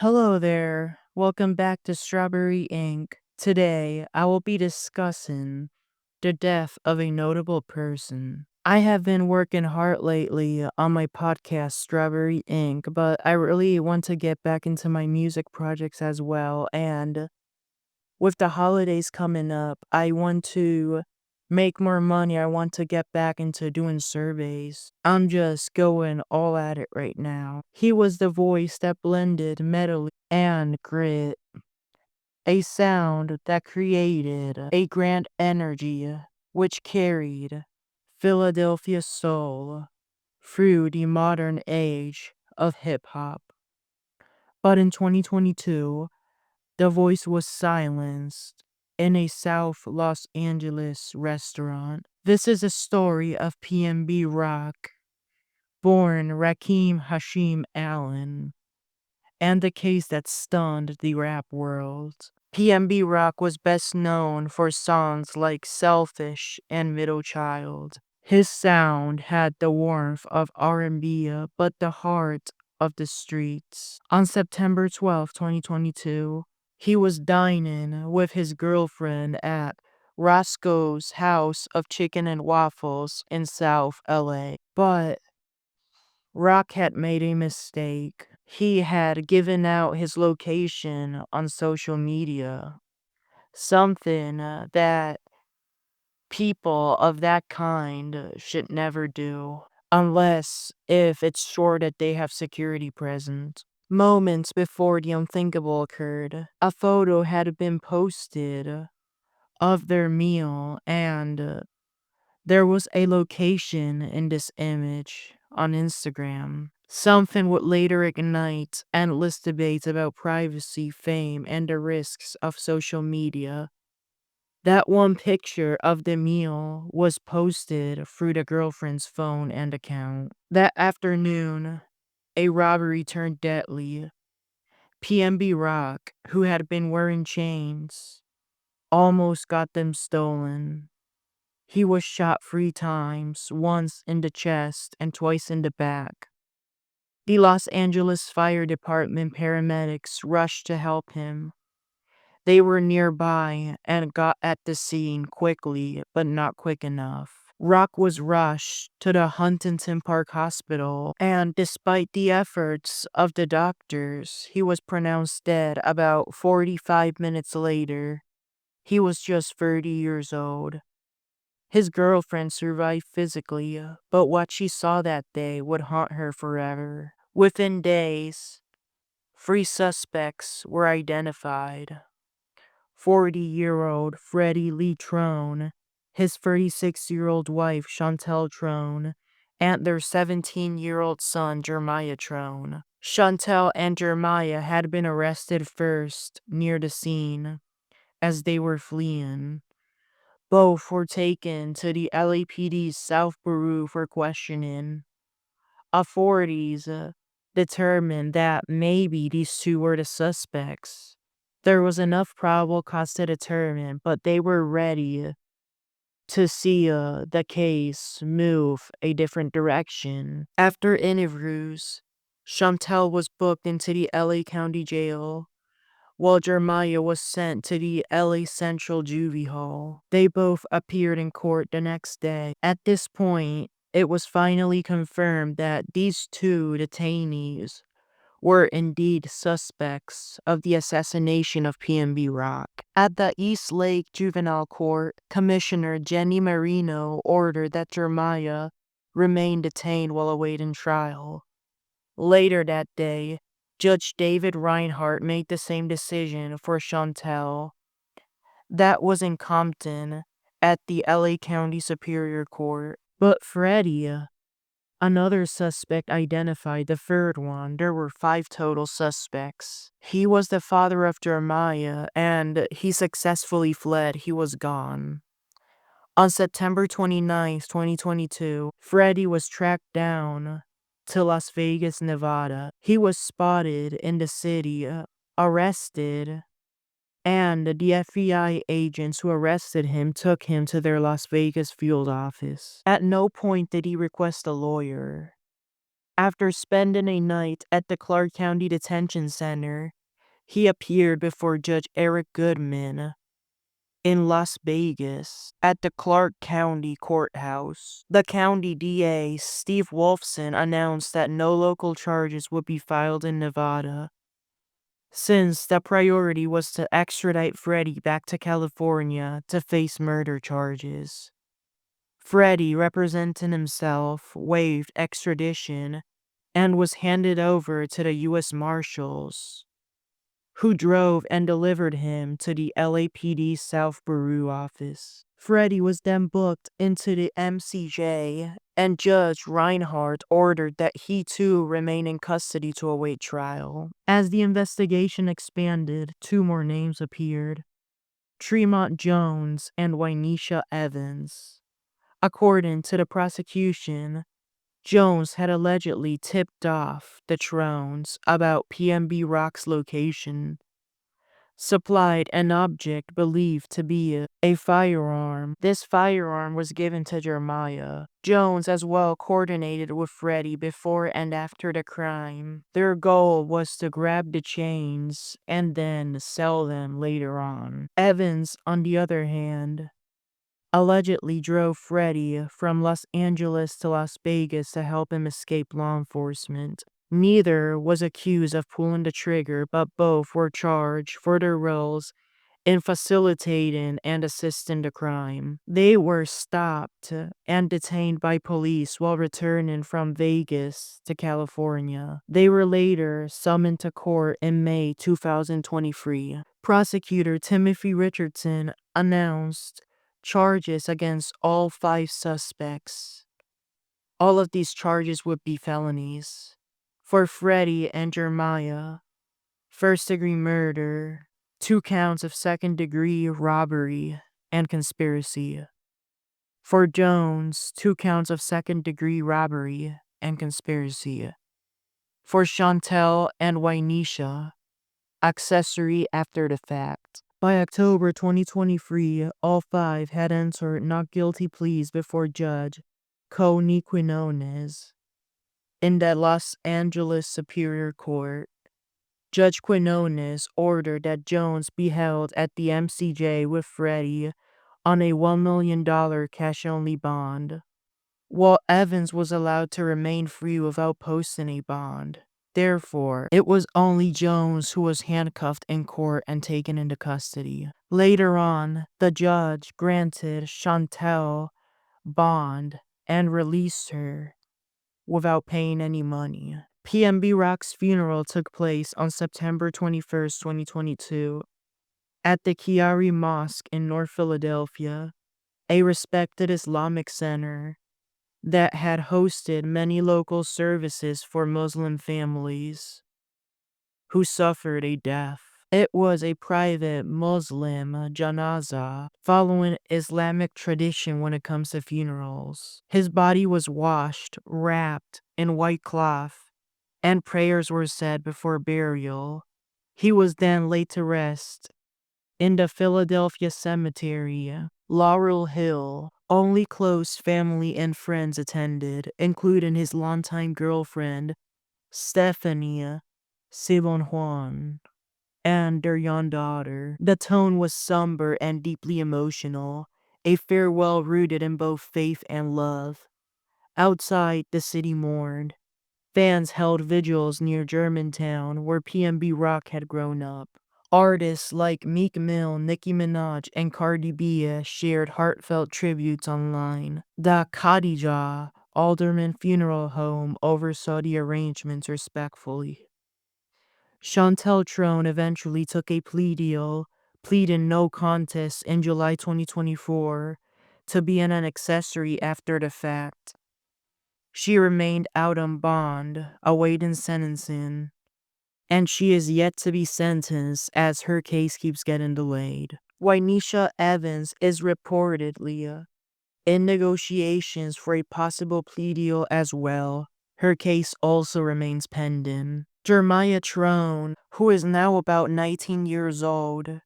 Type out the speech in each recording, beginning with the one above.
Hello there. Welcome back to Strawberry Inc. Today, I will be discussing the death of a notable person. I have been working hard lately on my podcast, Strawberry Inc., but I really want to get back into my music projects as well. And with the holidays coming up, I want to make more money. I want to get back into doing surveys. I'm just going all at it right now. He was the voice that blended metal and grit, a sound that created a grand energy which carried Philadelphia soul through the modern age of hip hop. But in 2022, the voice was silenced in a South Los Angeles restaurant. This is a story of PnB Rock, born Rakim Hasheem Allen, and the case that stunned the rap world. PnB Rock was best known for songs like Selfish and Middle Child. His sound had the warmth of R&B, but the heart of the streets. On September 12, 2022, he was dining with his girlfriend at Roscoe's House of Chicken and Waffles in South LA. But Rock had made a mistake. He had given out his location on social media, something that people of that kind should never do, unless if it's sure that they have security present. Moments before the unthinkable occurred, a photo had been posted of their meal, and there was a location in this image on Instagram. Something would later ignite endless debates about privacy, fame, and the risks of social media. That one picture of the meal was posted through the girlfriend's phone and account. That afternoon, a robbery turned deadly. PnB Rock, who had been wearing chains, almost got them stolen. He was shot 3 times, once in the chest and twice in the back. The Los Angeles Fire Department paramedics rushed to help him. They were nearby and got at the scene quickly, but not quick enough. Rock was rushed to the Huntington Park Hospital, and despite the efforts of the doctors, he was pronounced dead about 45 minutes later. He was just 30 years old. His girlfriend survived physically, but what she saw that day would haunt her forever. Within days, 3 suspects were identified. 40-year-old Freddie Lee Trone, his 36-year-old wife Chantel Trone, and their 17-year-old son Jeremiah Trone. Chantel and Jeremiah had been arrested first near the scene as they were fleeing. Both were taken to the LAPD's South Bureau for questioning. Authorities determined that maybe these two were the suspects. There was enough probable cause to determine, but they were ready to see the case move a different direction. After interviews, Chantel was booked into the LA County Jail, while Jeremiah was sent to the LA Central Juvie Hall. They both appeared in court the next day. At this point, it was finally confirmed that these two detainees were indeed suspects of the assassination of PnB Rock. At the East Lake Juvenile Court, Commissioner Jenny Marino ordered that Jeremiah remain detained while awaiting trial. Later that day, Judge David Reinhardt made the same decision for Chantel. That was in Compton at the LA County Superior Court. But Freddie, another suspect, identified the third one. There were 5 total suspects. He was the father of Jeremiah, and he successfully fled. He was gone. On September 29th, 2022, Freddie was tracked down to Las Vegas, Nevada. He was spotted in the city, arrested, and the FBI agents who arrested him took him to their Las Vegas field office. At no point did he request a lawyer. After spending a night at the Clark County Detention Center, he appeared before Judge Eric Goodman in Las Vegas at the Clark County Courthouse. The county DA, Steve Wolfson, announced that no local charges would be filed in Nevada, since the priority was to extradite Freddie back to California to face murder charges. Freddie, representing himself, waived extradition and was handed over to the U.S. Marshals, who drove and delivered him to the LAPD South Bureau office. Freddie was then booked into the MCJ, and Judge Reinhardt ordered that he too remain in custody to await trial. As the investigation expanded, two more names appeared: Tremont Jones and Wynesha Evans. According to the prosecution, Jones had allegedly tipped off the Trones about PnB Rock's location, supplied an object believed to be a firearm. This firearm was given to Jeremiah. Jones as well coordinated with Freddie before and after the crime. Their goal was to grab the chains and then sell them later on. Evans, on the other hand, allegedly drove Freddie from Los Angeles to Las Vegas to help him escape law enforcement. Neither was accused of pulling the trigger, but both were charged for their roles in facilitating and assisting the crime. They were stopped and detained by police while returning from Vegas to California. They were later summoned to court in May 2023. Prosecutor Timothy Richardson announced charges against all 5 suspects. All of these charges would be felonies. For Freddie and Jeremiah, first-degree murder, 2 counts of second-degree robbery and conspiracy. For Jones, 2 counts of second-degree robbery and conspiracy. For Chantel and Wynesha, accessory after the fact. By October 2023, all 5 had entered not guilty pleas before Judge Connie Quinones in the Los Angeles Superior Court. Judge Quinones ordered that Jones be held at the MCJ with Freddie on a $1 million cash-only bond, while Evans was allowed to remain free without posting a bond. Therefore, it was only Jones who was handcuffed in court and taken into custody. Later on, the judge granted Chantel bond and released her without paying any money. PnB Rock's funeral took place on September 21st, 2022, at the Chiari Mosque in North Philadelphia, a respected Islamic center that had hosted many local services for Muslim families who suffered a death. It was a private Muslim janazah, following Islamic tradition when it comes to funerals. His body was washed, wrapped in white cloth, and prayers were said before burial. He was then laid to rest in the Philadelphia cemetery, Laurel Hill. Only close family and friends attended, including his longtime girlfriend, Stephanie Sibon Juan, and their young daughter. The tone was somber and deeply emotional, a farewell rooted in both faith and love. Outside, the city mourned. Fans held vigils near Germantown, where PnB Rock had grown up. Artists like Meek Mill, Nicki Minaj, and Cardi B shared heartfelt tributes online. The Khadijah Alderman Funeral Home oversaw the arrangements respectfully. Chantel Trone eventually took a plea deal, pleading no contest in July 2024 to being an accessory after the fact. She remained out on bond, awaiting sentencing, and she is yet to be sentenced as her case keeps getting delayed. Wynesha Evans is reportedly in negotiations for a possible plea deal as well. Her case also remains pending. Jeremiah Trone, who is now about 19 years old,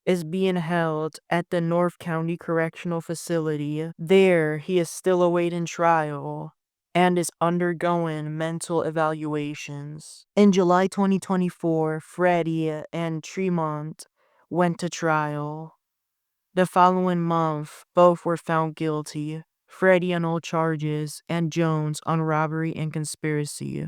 is being held at the North County Correctional Facility. There, he is still awaiting trial and is undergoing mental evaluations. In July 2024, Freddie and Tremont went to trial. The following month, both were found guilty, Freddie on all charges and Jones on robbery and conspiracy.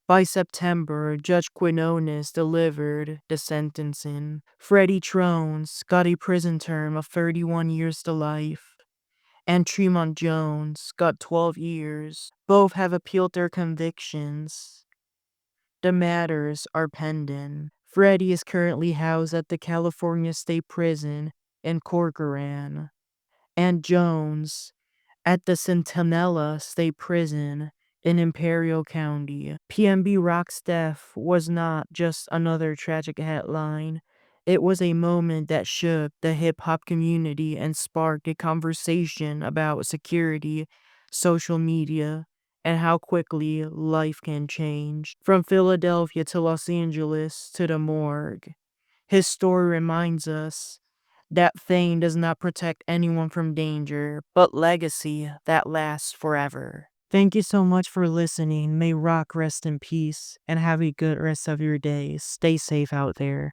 By September, Judge Quinones delivered the sentencing. Freddie Jones got a prison term of 31 years to life, and Tremont Jones got 12 years. Both have appealed their convictions. The matters are pending. Freddie is currently housed at the California State Prison in Corcoran, and Jones at the Centinela State Prison in Imperial County. PnB Rock's death was not just another tragic headline. It was a moment that shook the hip hop community and sparked a conversation about security, social media, and how quickly life can change. From Philadelphia to Los Angeles to the morgue, his story reminds us that fame does not protect anyone from danger, but legacy that lasts forever. Thank you so much for listening. May Rock rest in peace and have a good rest of your day. Stay safe out there.